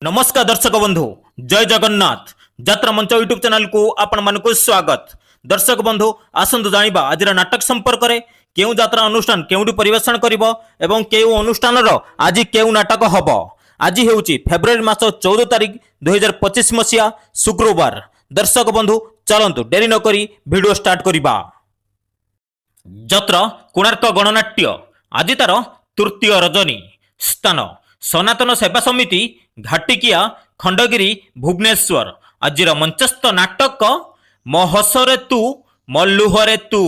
नमस्कार दर्शक बंधु जय जगन्नाथ यात्रा मंच यूट्यूब चैनल को आपण मानक स्वागत। दर्शक बंधु आसंतु जानिबा आज नाटक संपर्क में केउ यात्रा अनुष्ठान केउटी परिवेषण करिवो एवं केउ अनुष्ठान आज केउ नाटक हबो। आज हेउची फेब्रुआरी मास 14 तारिख 2025 मसिया शुक्रवार। दर्शक बंधु चलंतु डेरी न करी वीडियो स्टार्ट करिबा। जत्र कोणार्क गणनाट्य आज तार तृतीय रजनी। स्थान सनातन सेवा समिति घाटिकिया खंडगिरी भुवनेश्वर। आज मंचस्थ नाटक महसरे तू मल्लुहरे तू।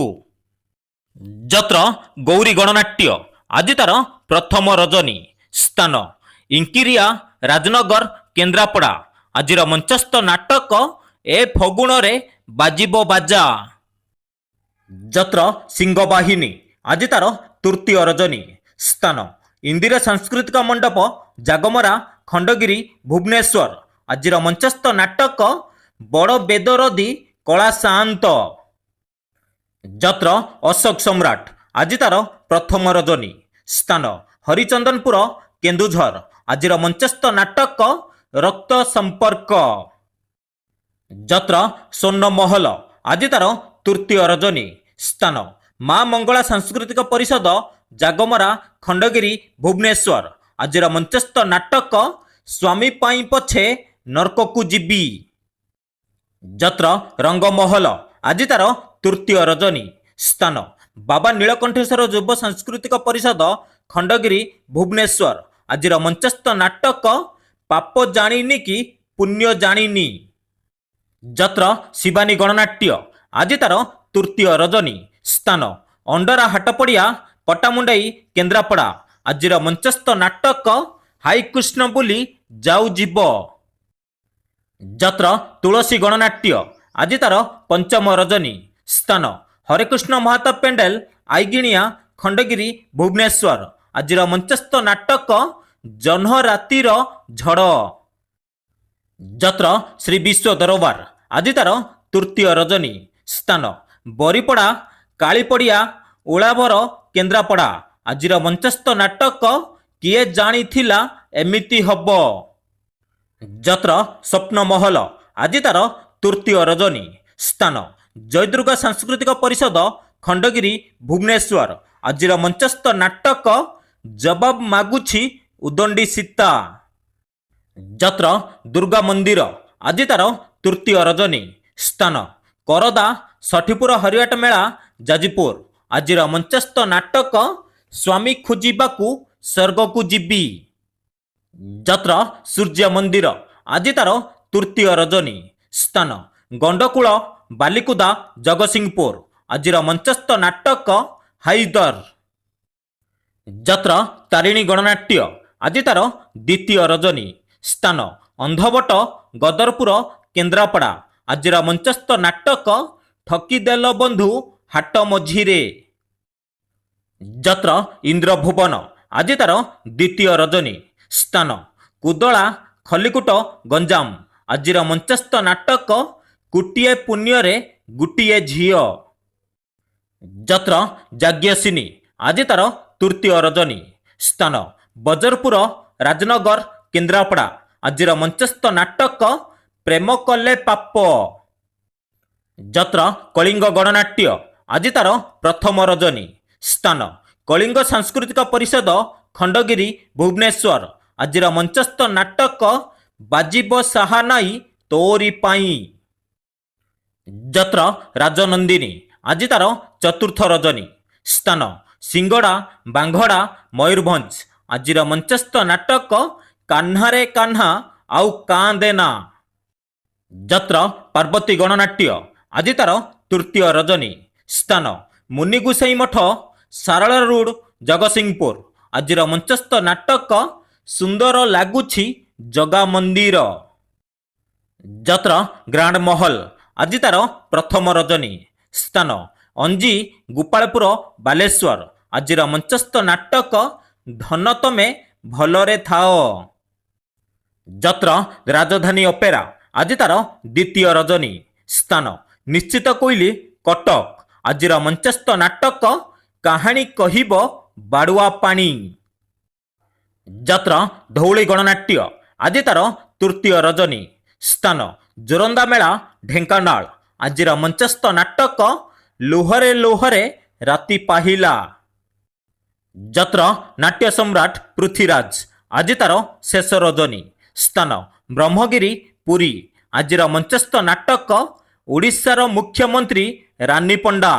जत्र गौरी गणनाट्य आज तार प्रथम रजनी। स्थान इंकिरिया राजनगर केन्द्रापड़ा। आज मंचस्थ नाटक ए फगुण रे बाजिबो बाजा। जत्र सिंहबाहिनी आज तार तृतीय रजनी। स्थान इंदिरा सांस्कृतिक मंडप जागमरा खंडगिरी भुवनेश्वर। आज मंचस्थ नाटक बड़ बेदरदी कला शांत। जत्र अशोक सम्राट आज तार प्रथम रजनी। स्थान हरिचंदनपुर केन्दुझर। आज मंचस्थ नाटक रक्त संपर्क। जत्र स्वर्ण महल आज तार तृतीय रजनी। स्थान मां मंगला सांस्कृतिक परिषद जागमरा खंडगिरी भुवनेश्वर। आज मंचस्थ नाटक स्वामी पाई पछे नरककु जीवी। जत्र रंगमहल आज तार तृतीय रजनी। स्थान बाबा नीलकंठेश्वर युव सांस्कृतिक परिषद खंडगिरी भुवनेश्वर। आज मंचस्थ नाटक पाप जानिनी कि पुण्य जानिनी। जत्र शिवानी गणनाट्य आज तार तृतीय रजनी। स्थान अंडरा हाटपड़िया पटामुंडाई केन्द्रापड़ा। आज मंचस्थ नाटक हाई कृष्ण बोली जाऊ जीव। जत्र तुलसी गणनाट्य आज तार पंचम रजनी। स्थान हरेकृष्ण महाताब पेंडेल आईगिणिया खंडगिरी भुवनेश्वर। आज मंचस्थ नाटक जह्न रातिर झड़। जत्र श्री विश्व दरबार आज तार तृतीय रजनी। स्थान बरीपड़ा कालीपड़िया ओलाभर केन्द्रापड़ा। आज मंचस्थ नाटक किए जानिथिला एमिति हब। जत्र स्वप्न महल आज तार तृतीय रजनी। स्थान जयदुर्गा सांस्कृतिक परिषद खंडगिरी भुवनेश्वर। आज मंचस्थ नाटक जवाब मागुछि उदंडी सीता। जत्र दुर्गा मंदिर आज तार तृतीय रजनी। स्थान करदा सठीपुर हरियाट मेला जाजपुर। आज मंचस्थ नाटक स्वामी खोजिबाकू स्वर्गकू जीवी। जत्र सूर्य मंदिर आज तार तृतीय रजनी। स्थान गंडकूल बालिकुदा जगतसिंहपुर। आज मंचस्थ नाटक हाइदर। जत्र तारिणी गणनाट्य आज तार द्वितीय रजनी। स्थान अंधवट गदरपुर केन्द्रापड़ा। आज मंचस्थ नाटक ठकीदेल बंधु हाट मझीरे। जत्र इंद्रभुवन आज तार द्वितीय रजनी। स्थान कुदला खलिकुट गंजाम। आज मंचस्थ नाटक कुटिए पुण्य गुटिए झील। जत्र जाग्यसिनी आज तार तृतीय रजनी। स्थान बजरपुर राजनगर केन्द्रापड़ा। आज मंचस्थ नाटक प्रेम कले पाप। जत्र कलिंग गणनाट्य आज तार प्रथम रजनी। स्थान कलिंग सांस्कृतिक परिषद खंडगिरी भुवनेश्वर। आज मंचस्थ नाटक बाजिब साहानाई तोरी पाई। जत्र राजनंदिनी आज तार चतुर्थ रजनी। स्थान सिंगड़ा बांगड़ा मयूरभंज। आज मंचस्थ नाटक कान्हारे कान्हा आउ कां देना। जत्र पार्वती गणनाट्य आज तार तृतीय रजनी। स्थान मुनिगुसाई मठ सारला रोड जगतसिंहपुर। आज मंचस्थ नाटक सुंदर लागुछि जगा मंदिर। जत्र ग्रांड महल आज तार प्रथम रजनी। स्थान अंजी गोपालपुर बालेश्वर। आज मंचस्थ नाटक धन तमे भलरे थाओ। जत्र राजधानी अपेरा आज तार द्वितीय रजनी। स्थान निश्चित कोइली कटक। आज मंचस्थ नाटक कहानी कहिब बाड़ुआ पानी। जत्र धौली गणनाट्य ଆଜି ତାର ତୃତୀୟ ରଜନୀ। ସ୍ଥାନ ଜୋରନ୍ଦା ମେଳା ଢେଙ୍କାନାଳ। ଆଜିର ମଞ୍ଚସ୍ଥ ନାଟକ ଲୁହରେ ଲୁହରେ ରାତି ପାହିଲା। ଯତ୍ର ନାଟ୍ୟ ସମ୍ରାଟ ପୃଥ୍ୱୀରାଜ। ଆଜି ତାର ଶେଷ ରଜନୀ। ସ୍ଥାନ ବ୍ରହ୍ମଗିରି ପୁରୀ। ଆଜିର ମଞ୍ଚସ୍ଥ ନାଟକ ଓଡ଼ିଶାର ମୁଖ୍ୟମନ୍ତ୍ରୀ ରାନୀ ପଣ୍ଡା।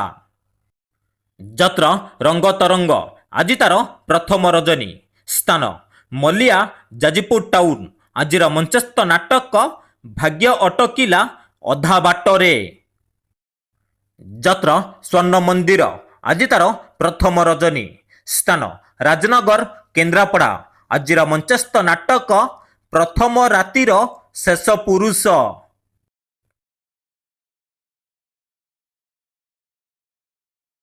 ଯତ୍ର ରଙ୍ଗ ତରଙ୍ଗ। ଆଜି ତାର ପ୍ରଥମ ରଜନୀ। ସ୍ଥାନ ମଲିଆ ଯାଜପୁର ଟାଉନ। ଆଜିର ମଞ୍ଚସ୍ଥ ନାଟକ ଭାଗ୍ୟ ଅଟକିଲା ଅଧା ବାଟରେ। ଯତ୍ର ସ୍ୱର୍ଣ୍ଣ ମନ୍ଦିର। ଆଜି ତାର ପ୍ରଥମ ରଜନୀ। ସ୍ଥାନ ରାଜନଗର କେନ୍ଦ୍ରାପଡ଼ା। ଆଜିର ମଞ୍ଚସ୍ଥ ନାଟକ ପ୍ରଥମ ରାତିର ଶେଷ ପୁରୁଷ।